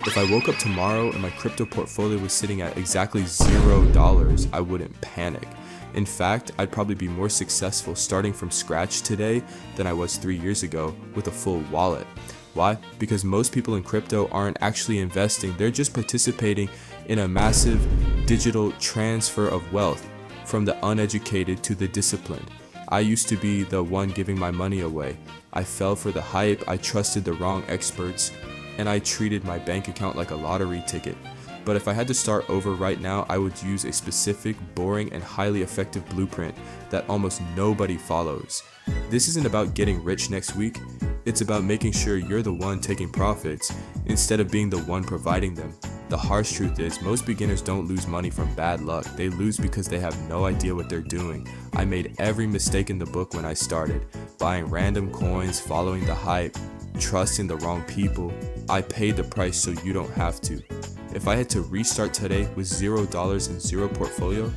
If I woke up tomorrow and my crypto portfolio was sitting at exactly $0, I wouldn't panic. In fact, I'd probably be more successful starting from scratch today than I was 3 years ago with a full wallet. Why? Because most people in crypto aren't actually investing, they're just participating in a massive digital transfer of wealth from the uneducated to the disciplined. I used to be the one giving my money away. I fell for the hype, I trusted the wrong experts, and I treated my bank account like a lottery ticket. But if I had to start over right now, I would use a specific, boring, and highly effective blueprint that almost nobody follows. This isn't about getting rich next week, it's about making sure you're the one taking profits instead of being the one providing them. The harsh truth is, most beginners don't lose money from bad luck, they lose because they have no idea what they're doing. I made every mistake in the book when I started, buying random coins, following the hype, trusting the wrong people. I paid the price so you don't have to. If I had to restart today with $0 and zero portfolio,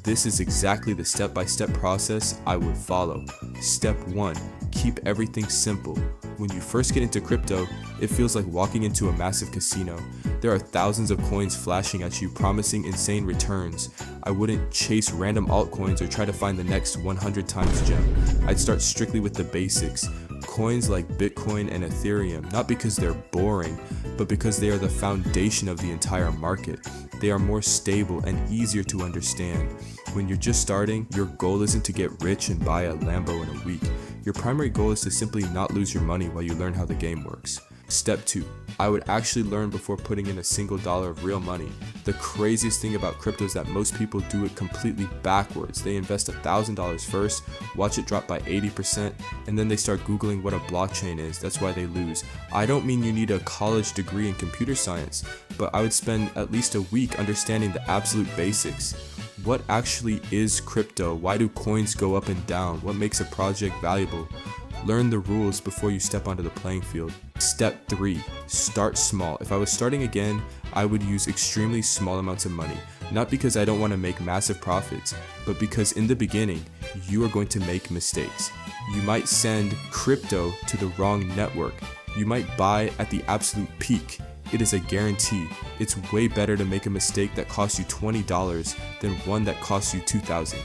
this is exactly the step-by-step process I would follow. Step 1. Keep everything simple. When you first get into crypto, it feels like walking into a massive casino. There are thousands of coins flashing at you promising insane returns. I wouldn't chase random altcoins or try to find the next 100 times gem. I'd start strictly with the basics. Coins like Bitcoin and Ethereum, not because they're boring, but because they are the foundation of the entire market. They are more stable and easier to understand. When you're just starting, your goal isn't to get rich and buy a Lambo in a week. Your primary goal is to simply not lose your money while you learn how the game works. Step 2. I would actually learn before putting in a single dollar of real money. The craziest thing about crypto is that most people do it completely backwards. They invest $1,000 first, watch it drop by 80%, and then they start Googling what a blockchain is. That's why they lose. I don't mean you need a college degree in computer science, but I would spend at least a week understanding the absolute basics. What actually is crypto? Why do coins go up and down? What makes a project valuable? Learn the rules before you step onto the playing field. Step 3. Start small. If I was starting again, I would use extremely small amounts of money. Not because I don't want to make massive profits, but because in the beginning, you are going to make mistakes. You might send crypto to the wrong network. You might buy at the absolute peak. It is a guarantee. It's way better to make a mistake that costs you $20 than one that costs you $2,000.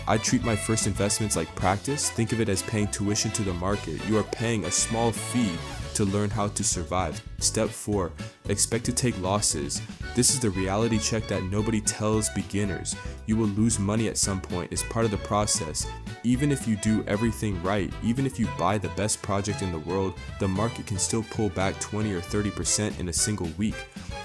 I treat my first investments like practice. Think of it as paying tuition to the market. You are paying a small fee to learn how to survive. Step 4. Expect to take losses. This is the reality check that nobody tells beginners. You will lose money at some point. It's part of the process. Even if you do everything right, even if you buy the best project in the world, the market can still pull back 20 or 30% in a single week.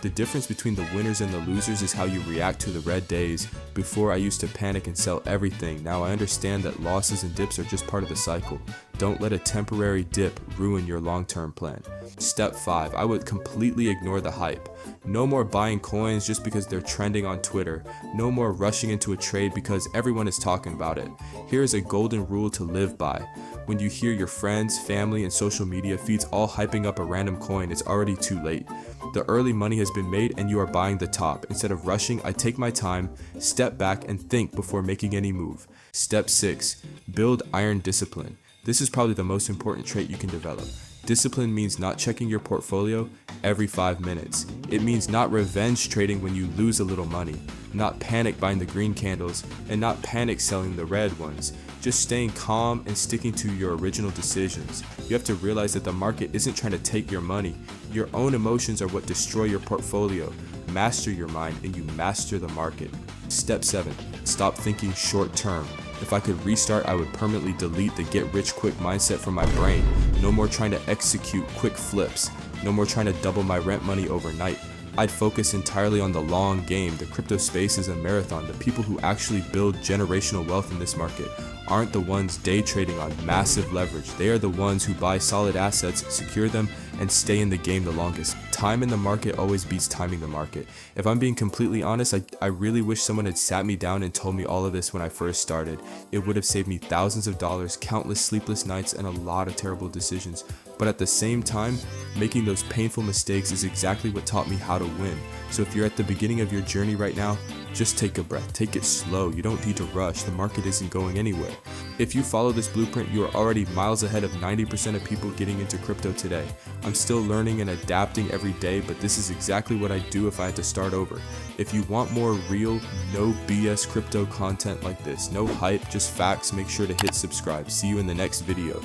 The difference between the winners and the losers is how you react to the red days. Before, I used to panic and sell everything. Now I understand that losses and dips are just part of the cycle. Don't let a temporary dip ruin your long-term plan. Step 5. I would completely ignore the hype. No more buying coins just because they're trending on Twitter. No more rushing into a trade because everyone is talking about it. Here is a golden rule to live by. When you hear your friends, family, and social media feeds all hyping up a random coin, it's already too late. The early money has been made and you are buying the top. Instead of rushing, I take my time, step back, and think before making any move. Step 6. Build iron discipline. This is probably the most important trait you can develop. Discipline means not checking your portfolio every 5 minutes. It means not revenge trading when you lose a little money, not panic buying the green candles, and not panic selling the red ones. Just staying calm and sticking to your original decisions. You have to realize that the market isn't trying to take your money. Your own emotions are what destroy your portfolio. Master your mind and you master the market. Step 7. Stop thinking short term. If I could restart, I would permanently delete the get-rich-quick mindset from my brain. No more trying to execute quick flips. No more trying to double my rent money overnight. I'd focus entirely on the long game. The crypto space is a marathon. The people who actually build generational wealth in this market aren't the ones day trading on massive leverage. They are the ones who buy solid assets, secure them, and stay in the game the longest. Time in the market always beats timing the market. If I'm being completely honest, I really wish someone had sat me down and told me all of this when I first started. It would have saved me thousands of dollars, countless sleepless nights, and a lot of terrible decisions. But at the same time, making those painful mistakes is exactly what taught me how to win. So if you're at the beginning of your journey right now, just take a breath, take it slow. You don't need to rush, the market isn't going anywhere. If you follow this blueprint, you are already miles ahead of 90% of people getting into crypto today. I'm still learning and adapting every day, but this is exactly what I'd do if I had to start over. If you want more real, no BS crypto content like this, no hype, just facts, make sure to hit subscribe. See you in the next video.